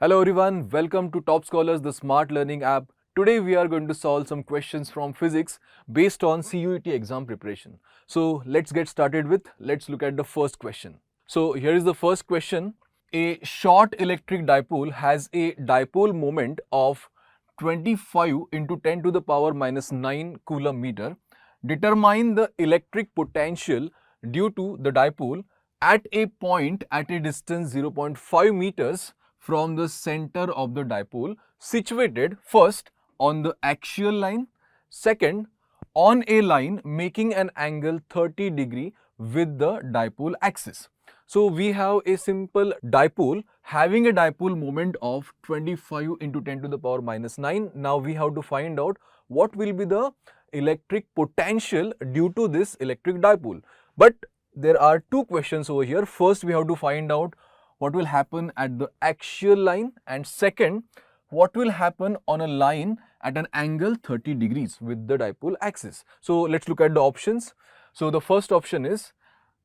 Hello everyone, welcome to Toppscholars, the smart learning app. Today we are going to solve some questions from physics based on CUET exam preparation. So let's get started let's look at the first question. So here is the first question. A short electric dipole has a dipole moment of 25 into 10 to the power minus 9 coulomb meter. Determine the electric potential due to the dipole at a point at a distance 0.5 meters from the center of the dipole, situated first on the axial line, second on a line making an angle 30 degree with the dipole axis. So we have a simple dipole having a dipole moment of 25 into 10 to the power minus 9. Now we have to find out what will be the electric potential due to this electric dipole. But there are two questions over here. First, we have to find out what will happen at the axial line, and second, what will happen on a line at an angle 30 degrees with the dipole axis. So let's look at the options. So the first option is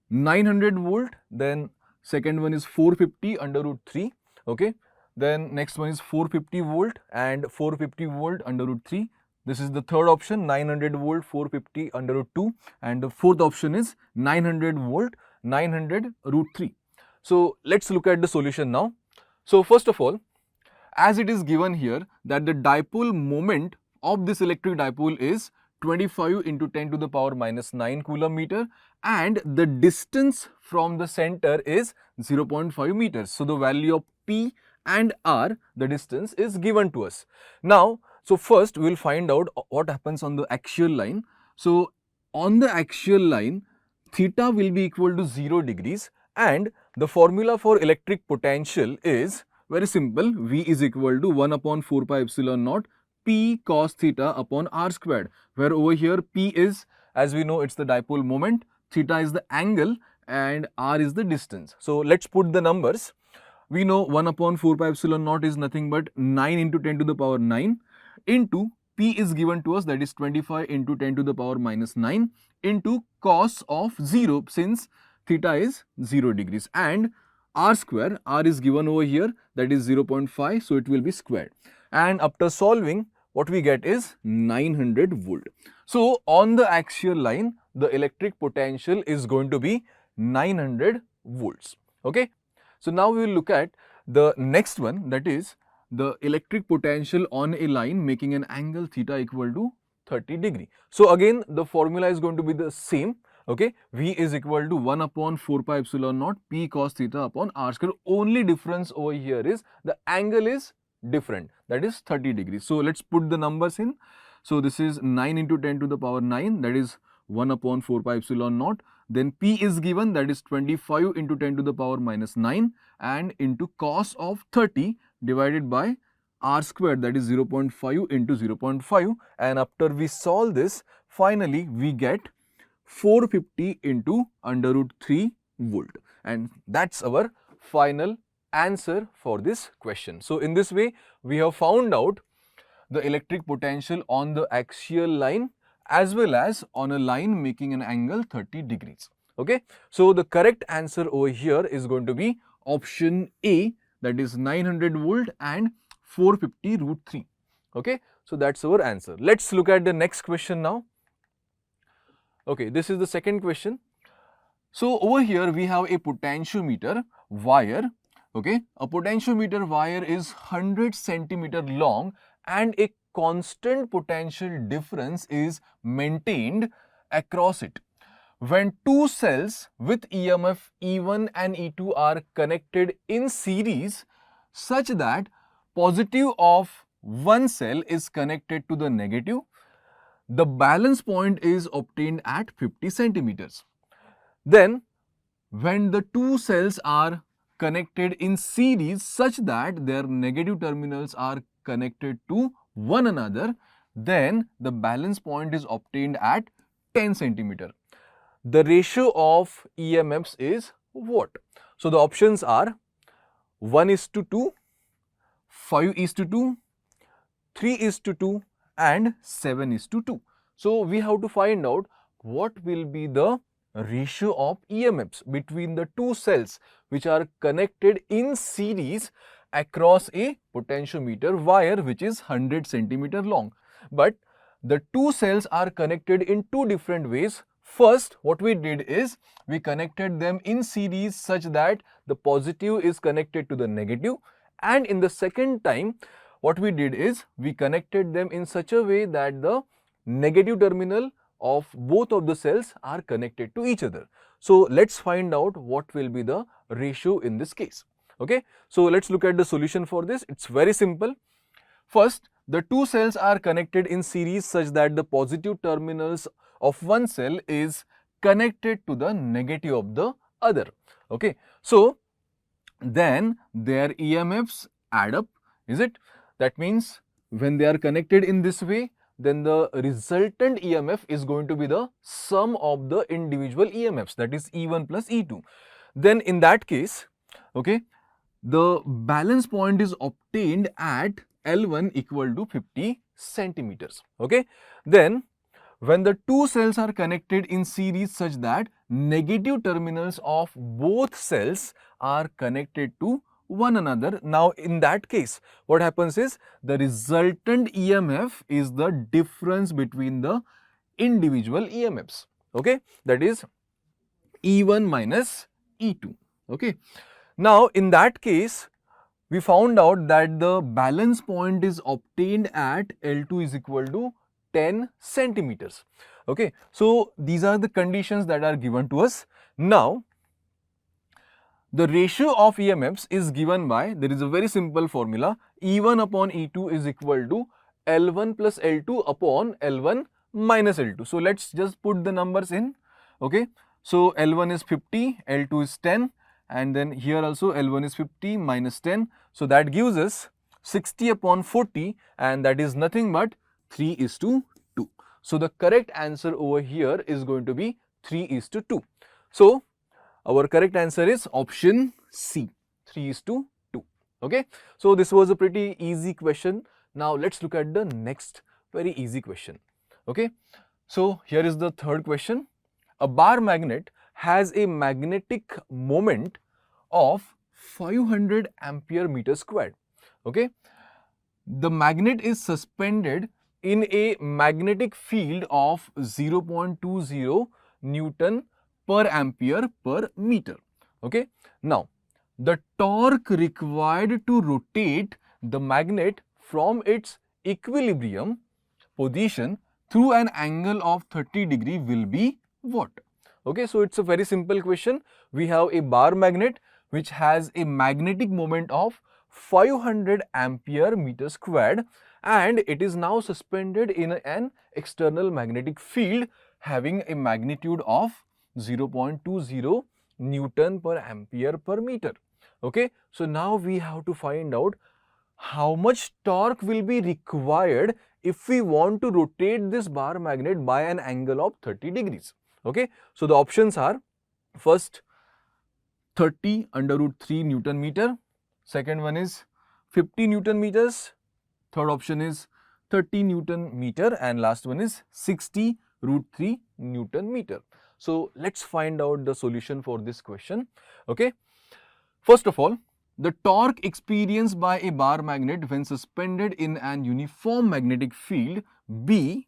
900 volt, then second one is 450 under root 3, okay. Then next one is 450 volt and 450 volt under root 3. This is the third option, 900 volt, 450 under root 2, and the fourth option is 900 volt, 900 root 3. So let's look at the solution now. So first of all, as it is given here that the dipole moment of this electric dipole is 25 into 10 to the power minus 9 coulomb meter, and the distance from the center is 0.5 meters. So the value of P and R, the distance, is given to us. Now, so first we will find out what happens on the axial line. So on the axial line, theta will be equal to 0 degrees, and the formula for electric potential is very simple. V is equal to 1 upon 4 pi epsilon naught P cos theta upon R squared, where over here P is, as we know, it's the dipole moment, theta is the angle, and R is the distance. So let's put the numbers. We know 1 upon 4 pi epsilon naught is nothing but 9 into 10 to the power 9 into P is given to us, that is 25 into 10 to the power minus 9 into cos of 0, since theta is 0 degrees, and R square, R is given over here, that is 0.5, so it will be squared. And after solving, what we get is 900 volt. So on the axial line, the electric potential is going to be 900 volts. Okay. So now we will look at the next one, that is the electric potential on a line making an angle theta equal to 30 degree. So again, the formula is going to be the same. Okay, V is equal to 1 upon 4 pi epsilon naught P cos theta upon R square. Only difference over here is the angle is different, that is 30 degrees. So let's put the numbers in. So this is 9 into 10 to the power 9, that is 1 upon 4 pi epsilon naught. Then P is given, that is 25 into 10 to the power minus 9, and into cos of 30 divided by R squared, that is 0.5 into 0.5, and after we solve this, finally we get 450 into under root 3 volt, and that's our final answer for this question. So in this way, we have found out the electric potential on the axial line as well as on a line making an angle 30 degrees. Okay, so the correct answer over here is going to be option A, that is 900 volt and 450 root 3. Okay, so that's our answer. Let's look at the next question now. Okay, this is the second question. So over here we have a potentiometer wire. Okay, a potentiometer wire is 100 centimeter long, and a constant potential difference is maintained across it. When two cells with EMF E1 and E2 are connected in series such that positive of one cell is connected to the negative, the balance point is obtained at 50 centimeters. Then, when the two cells are connected in series such that their negative terminals are connected to one another, then the balance point is obtained at 10 centimeter. The ratio of EMFs is what? So the options are 1:2, 5:2, 3:2, and 7:2. So we have to find out what will be the ratio of EMFs between the two cells which are connected in series across a potentiometer wire which is 100 centimeter long. But the two cells are connected in two different ways. First, what we did is we connected them in series such that the positive is connected to the negative, and in the second time what we did is we connected them in such a way that the negative terminal of both of the cells are connected to each other. So let's find out what will be the ratio in this case. Okay, so let's look at the solution for this. It's very simple. First, the two cells are connected in series such that the positive terminals of one cell is connected to the negative of the other. Okay, so then their EMFs add up, is it? That means when they are connected in this way, then the resultant EMF is going to be the sum of the individual EMFs, that is E1 plus E2. Then in that case, okay, the balance point is obtained at L1 equal to 50 centimeters. Okay, then when the two cells are connected in series such that negative terminals of both cells are connected to one another, now in that case what happens is the resultant EMF is the difference between the individual EMFs. Okay, that is E1 minus E2. Okay, now in that case we found out that the balance point is obtained at L2 is equal to 10 centimeters. Okay, so these are the conditions that are given to us. Now the ratio of EMFs is given by, there is a very simple formula, E1 upon E2 is equal to L1 plus L2 upon L1 minus L2. So let's just put the numbers in. Okay, so L1 is 50, L2 is 10, and then here also L1 is 50 minus 10. So that gives us 60 upon 40, and that is nothing but 3:2. So the correct answer over here is going to be 3:2. So our correct answer is option C, 3:2. Okay, so this was a pretty easy question. Now let's look at the next very easy question. Okay, so here is the third question. A bar magnet has a magnetic moment of 500 ampere meter squared. Okay, the magnet is suspended in a magnetic field of 0.20 Newton per ampere per meter. Okay, now the torque required to rotate the magnet from its equilibrium position through an angle of 30 degree will be what? Okay, so it's a very simple question. We have a bar magnet which has a magnetic moment of 500 ampere meter squared, and it is now suspended in an external magnetic field having a magnitude of 0.20 Newton per ampere per meter. Okay, so now we have to find out how much torque will be required if we want to rotate this bar magnet by an angle of 30 degrees. Okay, so the options are, first 30 under root 3 Newton meter, second one is 50 Newton meters, third option is 30 Newton meter, and last one is 60 root 3 Newton meter. So let's find out the solution for this question. Okay, first of all, the torque experienced by a bar magnet when suspended in an uniform magnetic field B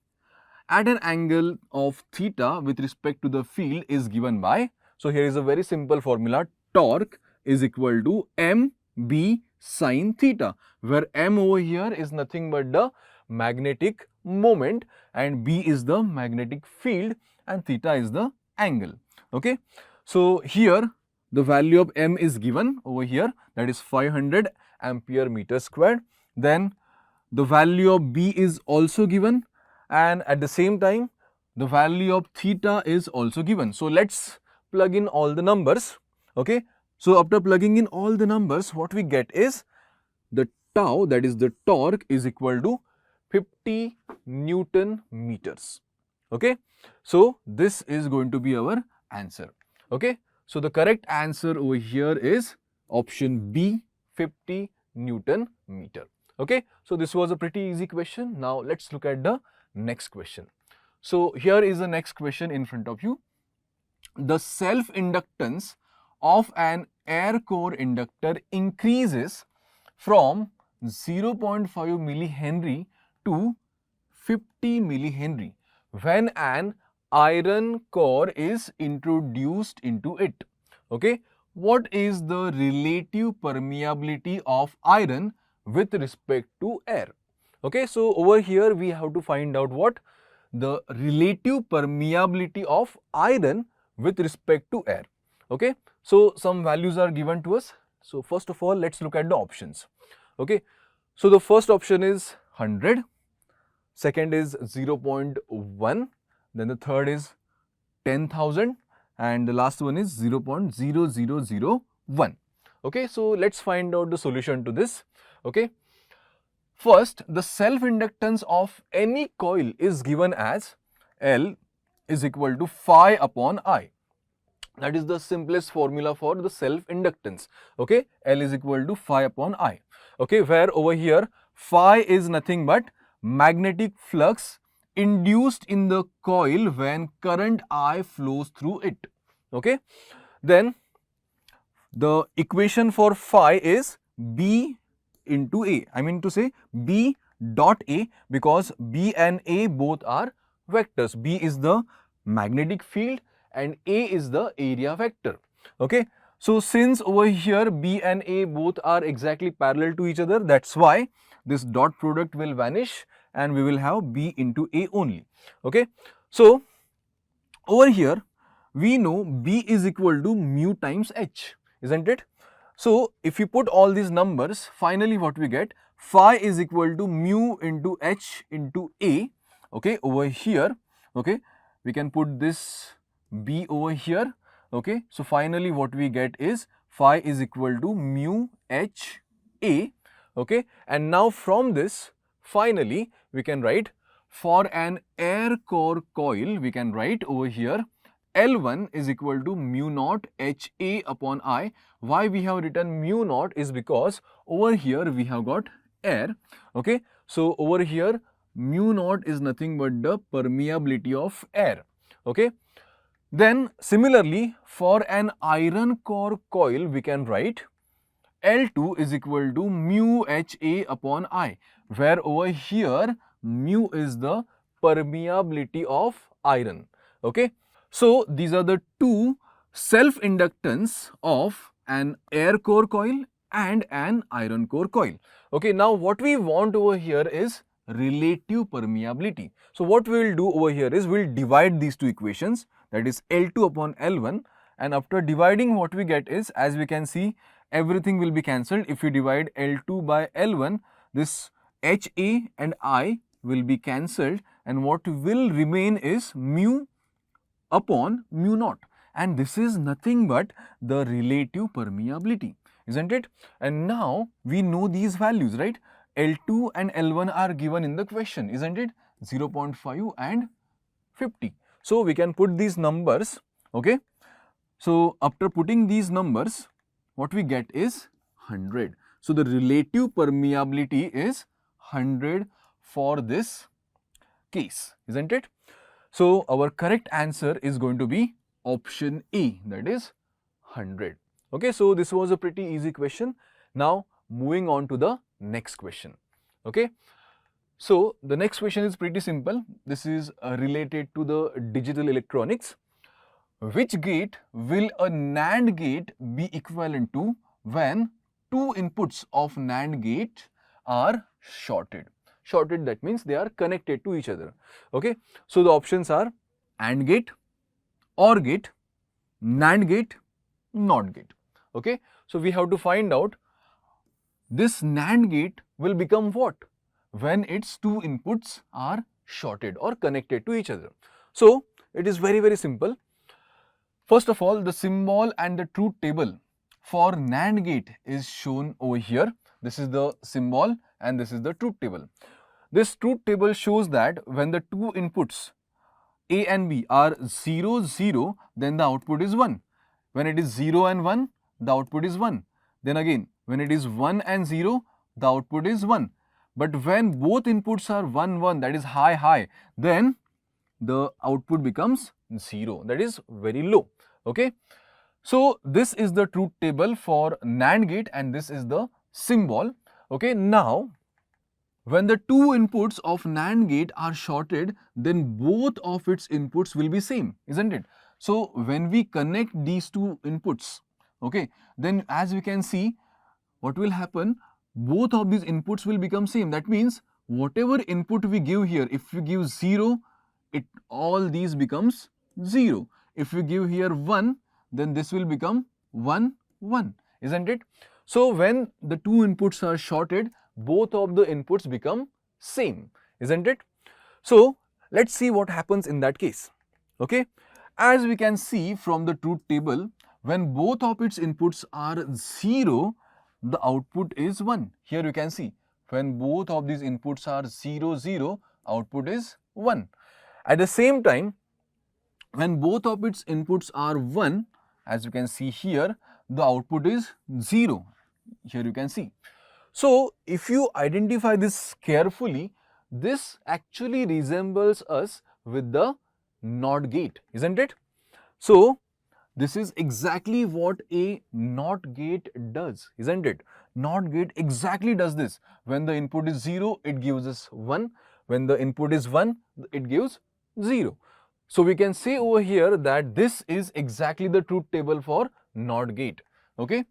at an angle of theta with respect to the field is given by, so here is a very simple formula, torque is equal to mb sin theta, where m over here is nothing but the magnetic moment and b is the magnetic field and theta is the angle. Okay, so here the value of m is given over here, that is 500 ampere meter squared. Then the value of b is also given, and at the same time the value of theta is also given. So let's plug in all the numbers. Okay, so after plugging in all the numbers, what we get is the tau, that is the torque, is equal to 50 Newton meters. Okay, so this is going to be our answer. Okay, so the correct answer over here is option B, 50 Newton meter. Okay, so this was a pretty easy question. Now let's look at the next question. So here is the next question in front of you. The self-inductance of an air core inductor increases from 0.5 millihenry to 50 millihenry when an iron core is introduced into it. Okay, what is the relative permeability of iron with respect to air? Okay, so over here we have to find out what the relative permeability of iron with respect to air. Okay, so some values are given to us. So first of all, let's look at the options. Okay, so the first option is 100, second is 0.1, then the third is 10,000, and the last one is 0.0001. Okay, so let's find out the solution to this. Okay, first, the self-inductance of any coil is given as L is equal to phi upon I. That is the simplest formula for the self-inductance. Okay, L is equal to phi upon I. Okay, where over here phi is nothing but magnetic flux induced in the coil when current I flows through it. Okay, then the equation for phi is B into A. I mean to say B dot A, because B and A both are vectors. B is the magnetic field and A is the area vector. Okay, so since over here B and A both are exactly parallel to each other, that's why this dot product will vanish and we will have B into A only. Okay, so over here we know B is equal to mu times H, isn't it? So if you put all these numbers, finally what we get, phi is equal to mu into H into A. Okay, over here, okay, we can put this B over here. Okay, so finally what we get is phi is equal to mu H A. Okay, and now from this finally we can write, for an air core coil we can write over here L1 is equal to mu naught HA upon I. Why we have written mu naught is because over here we have got air. Okay, so over here mu naught is nothing but the permeability of air. Okay, then similarly for an iron core coil we can write L2 is equal to mu HA upon I, where over here mu is the permeability of iron. Okay, so these are the two self-inductance of an air core coil and an iron core coil. Okay, now what we want over here is relative permeability. So what we will do over here is we will divide these two equations, that is L2 upon L1, and after dividing what we get is, as we can see, everything will be cancelled. If you divide L2 by L1, this HA and I will be cancelled and what will remain is mu upon mu naught, and this is nothing but the relative permeability, isn't it? And now we know these values, right? L2 and L1 are given in the question, isn't it? 0.5 and 50. So we can put these numbers. Okay, so after putting these numbers, what we get is 100. So the relative permeability is 100 for this case, isn't it? So our correct answer is going to be option A, that is 100. Okay, so this was a pretty easy question. Now moving on to the next question. Okay, so the next question is pretty simple. This is related to the digital electronics. Which gate will a NAND gate be equivalent to when two inputs of NAND gate are shorted? Shorted, that means they are connected to each other. Okay, so the options are AND gate, OR gate, NAND gate, NOT gate. Okay, so we have to find out this NAND gate will become what when its two inputs are shorted or connected to each other. So it is very simple. First of all, the symbol and the truth table for NAND gate is shown over here. This is the symbol and this is the truth table. This truth table shows that when the two inputs A and B are 0, 0, then the output is 1. When it is 0 and 1, the output is 1. Then again, when it is 1 and 0, the output is 1. But when both inputs are 1, 1, that is high, high, then the output becomes 0, that is very low. Okay, so this is the truth table for NAND gate and this is the symbol. Okay, now when the two inputs of NAND gate are shorted, then both of its inputs will be same, isn't it? So when we connect these two inputs, okay, then as we can see, what will happen? Both of these inputs will become same. That means whatever input we give here, if we give 0, all these becomes 0. If we give here 1, then this will become 1, 1, isn't it? So when the two inputs are shorted, both of the inputs become same, isn't it? So let's see what happens in that case. Okay, as we can see from the truth table, when both of its inputs are 0, the output is 1. Here you can see, when both of these inputs are 0, 0, output is 1. At the same time, when both of its inputs are 1, as you can see here, the output is 0. Here you can see. So if you identify this carefully, this actually resembles us with the NOT gate, isn't it? So this is exactly what a NOT gate does, isn't it? NOT gate exactly does this. When the input is 0, it gives us 1. When the input is 1, it gives 0. So we can say over here that this is exactly the truth table for NOT gate. Okay.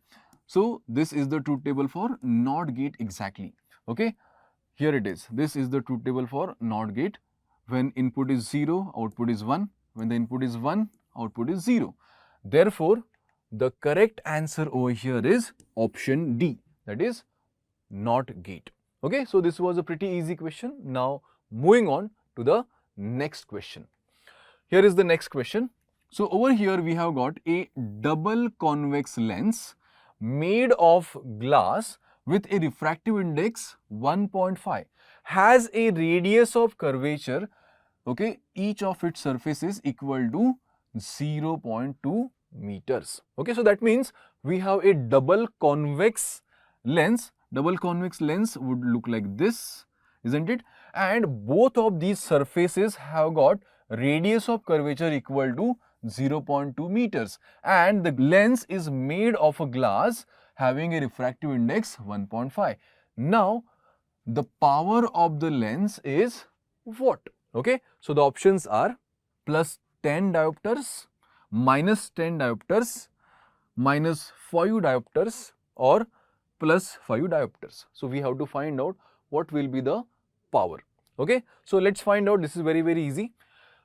So this is the truth table for NOT gate exactly. Okay. Here it is. This is the truth table for NOT gate. When input is 0, output is 1. When the input is 1, output is 0. Therefore, the correct answer over here is option D, that is NOT gate. Okay, so this was a pretty easy question. Now moving on to the next question. Here is the next question. So over here we have got a double convex lens made of glass with a refractive index 1.5, has a radius of curvature, okay, each of its surfaces equal to 0.2 meters. Okay, so that means we have a double convex lens. Double convex lens would look like this, isn't it? And both of these surfaces have got radius of curvature equal to 0.2 meters, and the lens is made of a glass having a refractive index 1.5. Now the power of the lens is what? Okay, so the options are plus 10 diopters, minus 10 diopters, minus 5 diopters, or plus 5 diopters. So we have to find out what will be the power. Okay, so let's find out. This is very, very easy.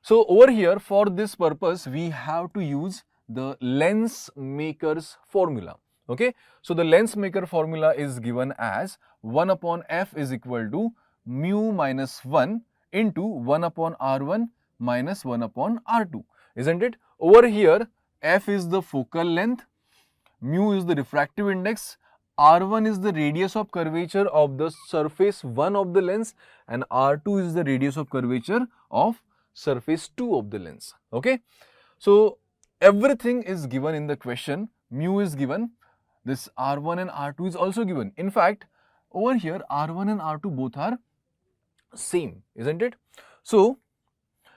So over here, for this purpose, we have to use the lens maker's formula. Okay, so the lens maker formula is given as 1 upon f is equal to mu minus 1 into 1 upon r1 minus 1 upon r2, isn't it? Over here, f is the focal length, mu is the refractive index, r1 is the radius of curvature of the surface 1 of the lens, and r2 is the radius of curvature of surface 2 of the lens. Okay, so everything is given in the question. Mu is given, this r1 and r2 is also given. In fact, over here r1 and r2 both are same, isn't it? So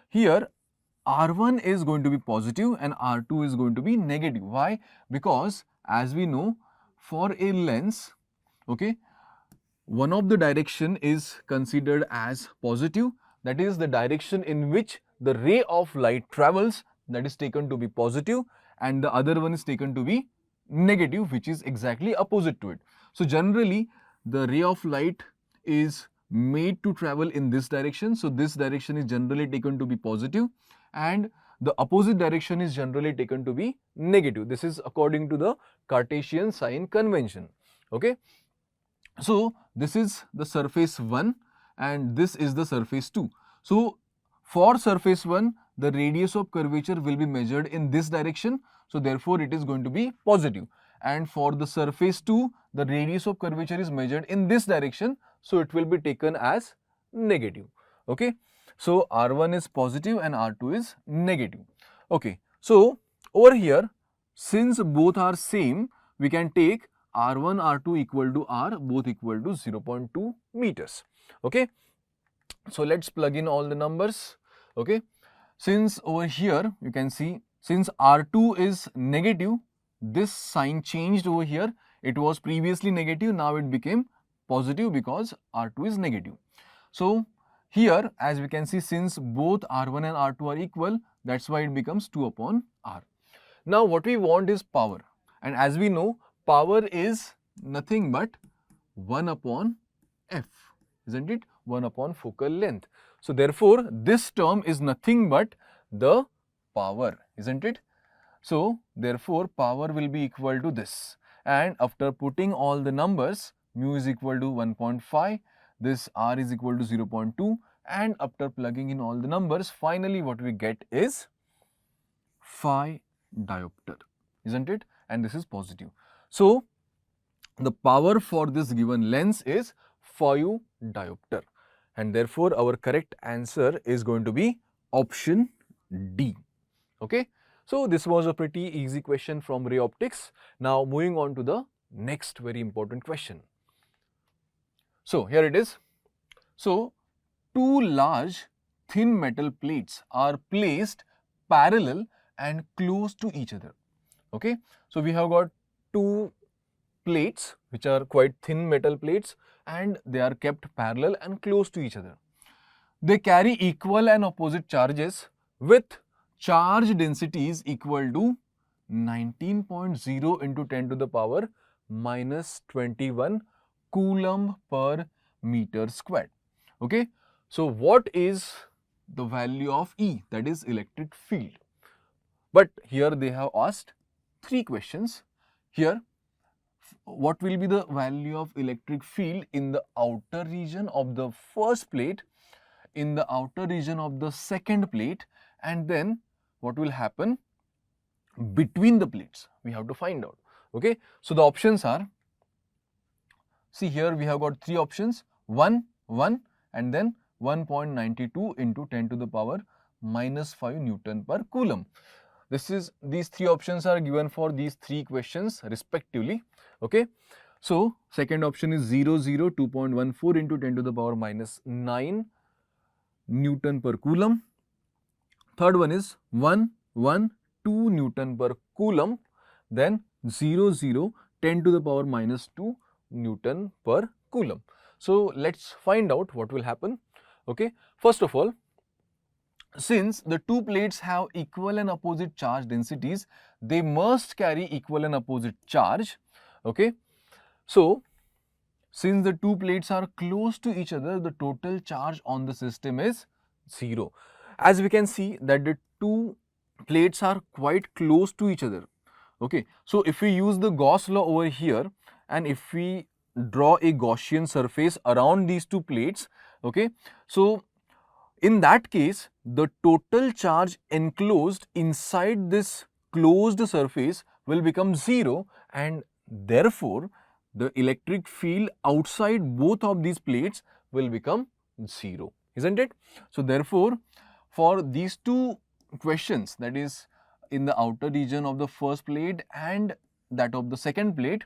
here r1 is going to be positive and r2 is going to be negative. Why? Because as we know, for a lens, okay, one of the direction is considered as positive, that is the direction in which the ray of light travels, that is taken to be positive, and the other one is taken to be negative, which is exactly opposite to it. So generally the ray of light is made to travel in this direction, so this direction is generally taken to be positive, and the opposite direction is generally taken to be negative. This is according to the Cartesian sign convention. Okay, so this is the surface 1 and this is the surface 2. So for surface 1, the radius of curvature will be measured in this direction, so therefore it is going to be positive, and for the surface 2, the radius of curvature is measured in this direction, so it will be taken as negative. Okay, so r1 is positive and r2 is negative. Okay, so over here, since both are same, we can take r1, r2 equal to r, both equal to 0.2 meters. Okay, so let's plug in all the numbers. Okay, since over here you can see, since r2 is negative, this sign changed over here. It was previously negative, now it became positive because R2 is negative. So here, as we can see, since both R1 and R2 are equal, that's why it becomes 2 upon R. Now what we want is power, and as we know, power is nothing but 1 upon F, isn't it? 1 upon focal length. So therefore, this term is nothing but the power, isn't it? So therefore, power will be equal to this, and after putting all the numbers, mu is equal to 1.5, this R is equal to 0.2, and after plugging in all the numbers, finally what we get is phi diopter, isn't it? And this is positive. So the power for this given lens is 5 diopter, and therefore our correct answer is going to be option D. Okay. So this was a pretty easy question from ray optics. Now moving on to the next very important question. So here it is. So two large thin metal plates are placed parallel and close to each other. Okay. So we have got two plates which are quite thin metal plates, and they are kept parallel and close to each other. They carry equal and opposite charges with charge densities equal to 19.0 into 10 to the power minus 21 coulomb per meter squared. Okay. So what is the value of E, that is electric field? But here they have asked 3 questions. Here, what will be the value of electric field in the outer region of the first plate, in the outer region of the second plate, and then what will happen between the plates? We have to find out. Okay. So the options are, see here we have got 3 options, 1, 1, and then 1.92 into 10 to the power minus 5 Newton per coulomb. These 3 options are given for these 3 questions respectively. Okay. So second option is 0, 0, 2.14 into 10 to the power minus 9 Newton per coulomb. Third one is 1, 1, 2 Newton per coulomb. Then 0, 0, 10 to the power minus 2 Newton per coulomb. So let's find out what will happen. Okay. First of all, since the two plates have equal and opposite charge densities, they must carry equal and opposite charge. Okay. So since the two plates are close to each other, the total charge on the system is 0. As we can see that the two plates are quite close to each other. Okay. So if we use the Gauss law over here, and if we draw a Gaussian surface around these two plates, okay, so in that case, the total charge enclosed inside this closed surface will become 0, and therefore the electric field outside both of these plates will become 0, isn't it? So therefore, for these two questions, that is in the outer region of the first plate and that of the second plate,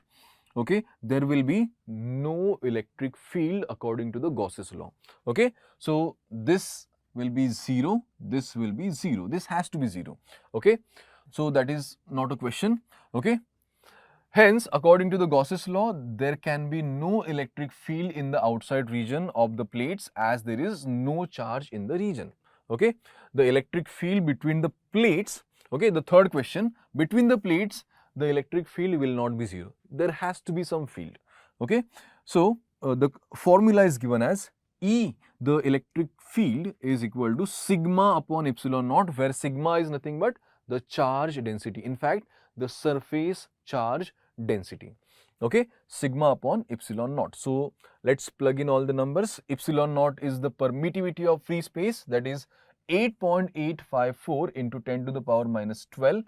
okay, there will be no electric field according to the Gauss's law. Okay. So this will be 0, this will be 0, this has to be 0. Okay. So that is not a question. Okay. Hence, according to the Gauss's law, there can be no electric field in the outside region of the plates as there is no charge in the region. Okay. The electric field between the plates, okay, the third question, between the plates, the electric field will not be 0. There has to be some field. Okay. So the formula is given as E, the electric field, is equal to sigma upon epsilon naught, where sigma is nothing but the charge density. In fact, the surface charge density. Okay, sigma upon epsilon naught. So let's plug in all the numbers. Epsilon naught is the permittivity of free space, that is 8.854 into 10 to the power minus 12.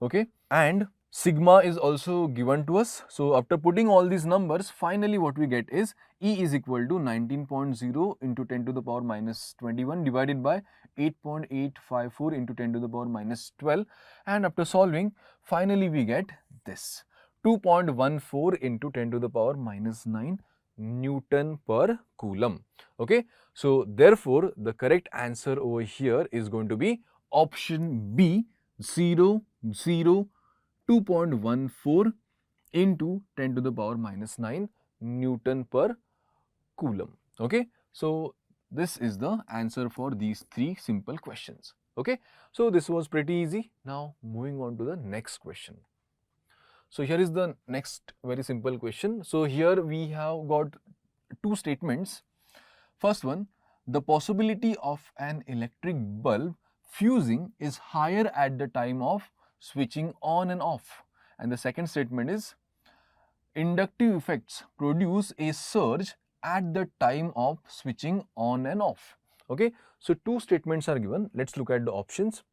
Okay, and sigma is also given to us. So after putting all these numbers, finally what we get is E is equal to 19.0 into 10 to the power minus 21 divided by 8.854 into 10 to the power minus 12, and after solving, finally we get this 2.14 into 10 to the power minus 9 Newton per coulomb. Okay. So therefore, the correct answer over here is going to be option B, 0, 0, 2.14 into 10 to the power minus 9 Newton per coulomb. Okay, so this is the answer for these three simple questions. Okay, so this was pretty easy. Now moving on to the next question. So here is the next very simple question. So here we have got two statements. First one, the possibility of an electric bulb fusing is higher at the time of switching on and off. And the second statement is, inductive effects produce a surge at the time of switching on and off. Okay, so two statements are given. Let's look at the options.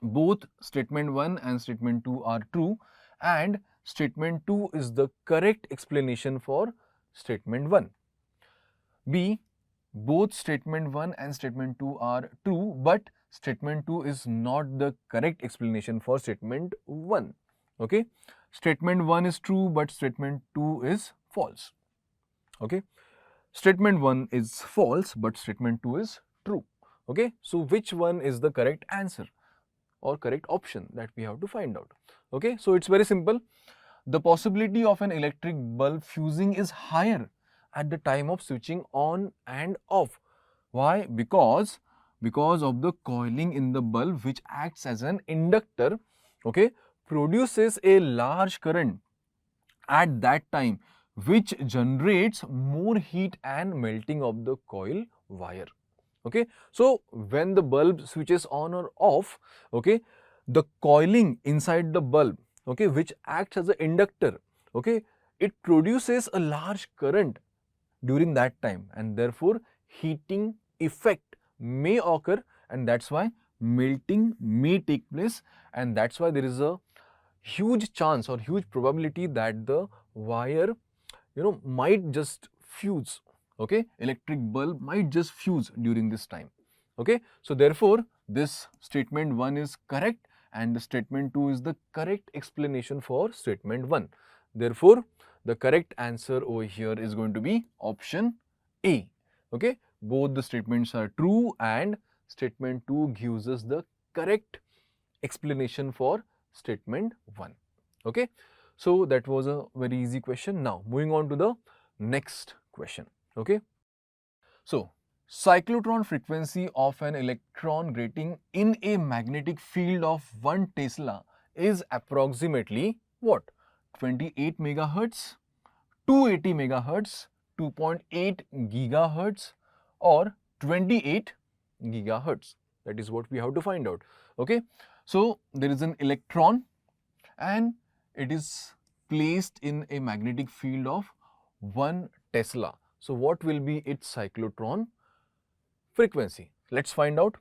Both statement 1 and statement 2 are true, and statement 2 is the correct explanation for statement 1. B, both statement 1 and statement 2 are true, but statement 2 is not the correct explanation for statement 1. Okay, statement 1 is true, but statement 2 is false. Okay, statement 1 is false, but statement 2 is true. Okay, so which one is the correct answer or correct option that we have to find out? Okay, so it's very simple. The possibility of an electric bulb fusing is higher at the time of switching on and off. Why? Because of the coiling in the bulb, which acts as an inductor, okay, produces a large current at that time, which generates more heat and melting of the coil wire. Okay, so when the bulb switches on or off, okay, the coiling inside the bulb, okay, which acts as an inductor, okay, it produces a large current during that time, and therefore heating effect may occur, and that's why melting may take place, and that's why there is a huge chance or huge probability that the wire, might just fuse. Okay, electric bulb might just fuse during this time. Okay, so therefore this statement 1 is correct, and the statement 2 is the correct explanation for statement 1. Therefore the correct answer over here is going to be option A. Okay, both the statements are true, and statement 2 gives us the correct explanation for statement 1. Okay, so that was a very easy question. Now moving on to the next question. Okay, so cyclotron frequency of an electron grating in a magnetic field of 1 Tesla is approximately what? 28 megahertz, 280 megahertz, 2.8 gigahertz, or 28 gigahertz. That is what we have to find out. Okay, so there is an electron and it is placed in a magnetic field of 1 Tesla. So what will be its cyclotron frequency? Let's find out.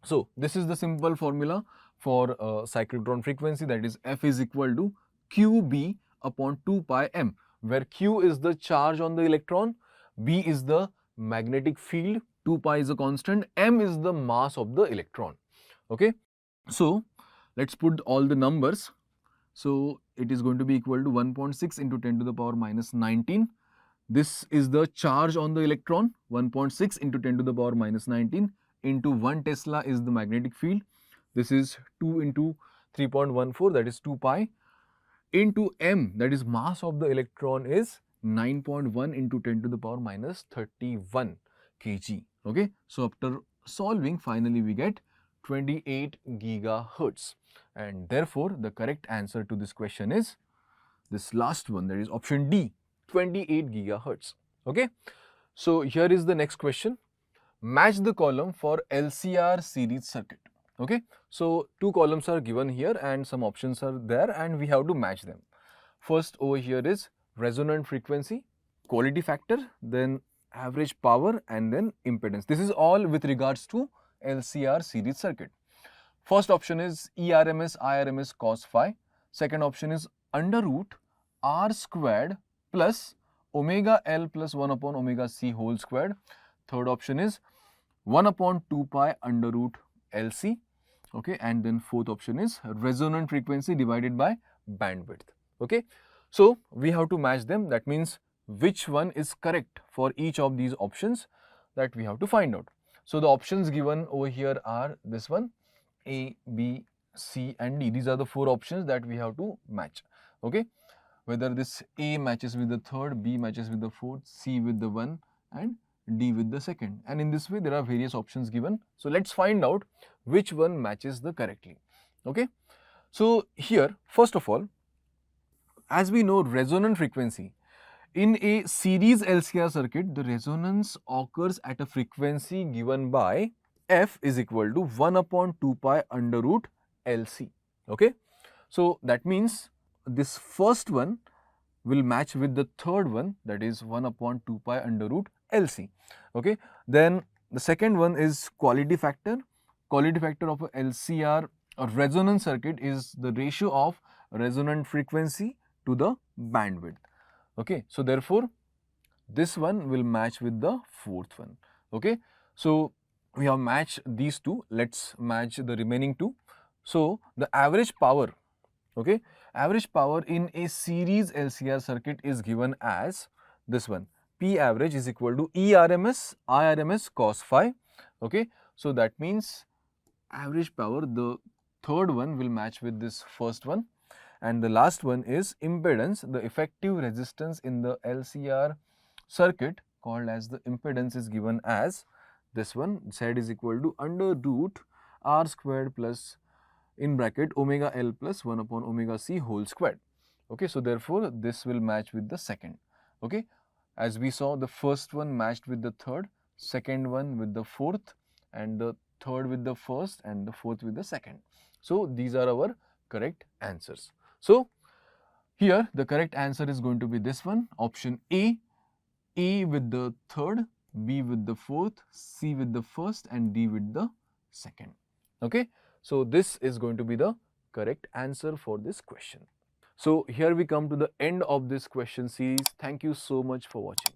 So this is the simple formula for cyclotron frequency, that is F is equal to QB upon 2 pi m, where Q is the charge on the electron, B is the magnetic field, 2 pi is a constant, m is the mass of the electron. Okay, so let's put all the numbers. So it is going to be equal to 1.6 into 10 to the power minus 19. This is the charge on the electron, 1.6 into 10 to the power minus 19 into 1 Tesla is the magnetic field. This is 2 into 3.14, that is 2 pi, into m, that is mass of the electron, is 9.1 into 10 to the power minus 31 kg. Okay, so after solving, finally we get 28 gigahertz, and therefore the correct answer to this question is this last one, that is option D, 28 gigahertz. Okay, so here is the next question. Match the column for LCR series circuit. Okay, so two columns are given here and some options are there, and we have to match them. First over here is resonant frequency, quality factor, then average power, and then impedance. This is all with regards to LCR series circuit. First option is ERMS IRMS cos phi. Second option is under root R squared plus omega L plus 1 upon omega C whole squared. Third option is 1 upon 2 pi under root LC. Okay, and then fourth option is resonant frequency divided by bandwidth. Okay, so we have to match them. That means which one is correct for each of these options, that we have to find out. So the options given over here are this one, A, B, C and D. These are the four options that we have to match. Okay, whether this A matches with the third, B matches with the fourth, C with the one, and D with the second. And in this way, there are various options given. So let's find out which one matches the correctly. Okay. So here, first of all, as we know, resonant frequency in a series LCR circuit, the resonance occurs at a frequency given by F is equal to 1 upon 2 pi under root LC. Okay. So that means this first one will match with the third one, that is 1 upon 2 pi under root LC. Okay. Then the second one is quality factor. Quality factor of a LCR or resonance circuit is the ratio of resonant frequency to the bandwidth. Okay. So therefore, this one will match with the fourth one. Okay. So we have matched these two. Let's match the remaining two. So the average power, okay, average power in a series LCR circuit is given as this one. P average is equal to E RMS I RMS cos phi. Okay. So that means average power, the third one will match with this first one. And the last one is impedance. The effective resistance in the LCR circuit called as the impedance is given as this one. Z is equal to under root R squared plus in bracket omega L plus 1 upon omega C whole squared. Okay. So therefore, this will match with the second. Okay. As we saw, the first one matched with the third, second one with the fourth, and the third with the first, and the fourth with the second. So these are our correct answers. So here the correct answer is going to be this one, option A, A with the third, B with the fourth, C with the first, and D with the second. Okay. So this is going to be the correct answer for this question. So here we come to the end of this question series. Thank you so much for watching.